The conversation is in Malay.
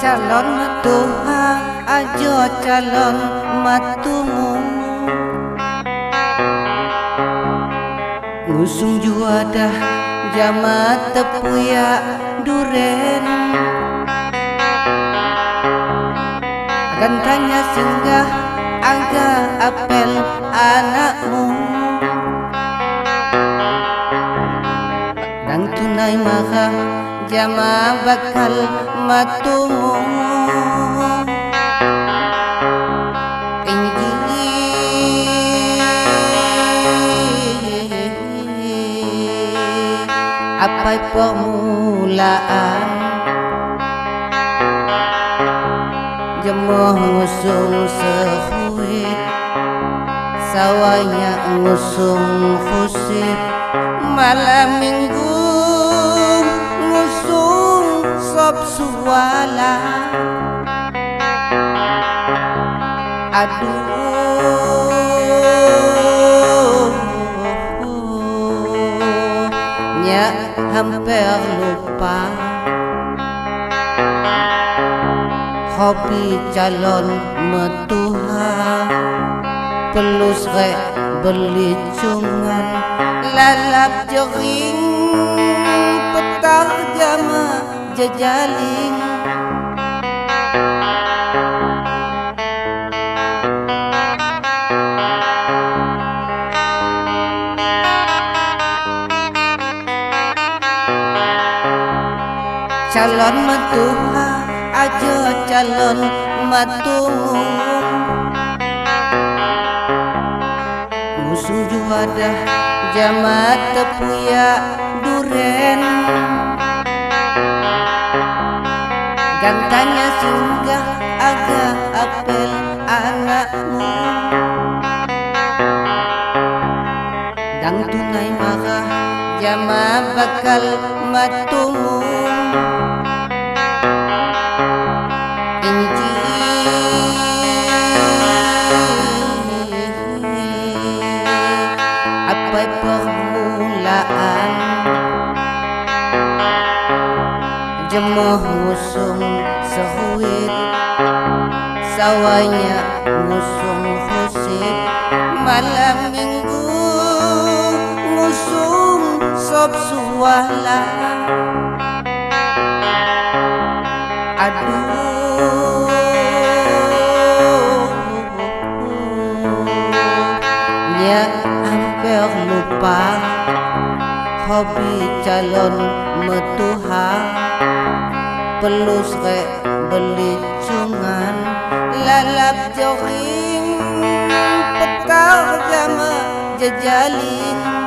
Calon Matuha ajo calon matumu ngusung juadah jama tepuya duren akan tanya singgah angga apel anakmu dan tunai marah jama bakal matumu apa permulaan jemuh ngusung sehuit sawanya ngusung khusip malam minggu ngusung sop suwala aduh nya hampir lupa hobi calon matuha pelus rek beli cungan lalap jering petar jama jejaling calon matuha ajo calon matumu ngusung juadah jama tepuya duren gantanya singgah aga apel anakmu dang tunai marah jama bakal matumu apa permulaan jemuh ngusung sehuit sawanya ngusung khusip malam minggu ngusung sop suwala aduh nya hampir lupa hobi calon matuha pelus rek beli cungan lalap joring petar jama jejalin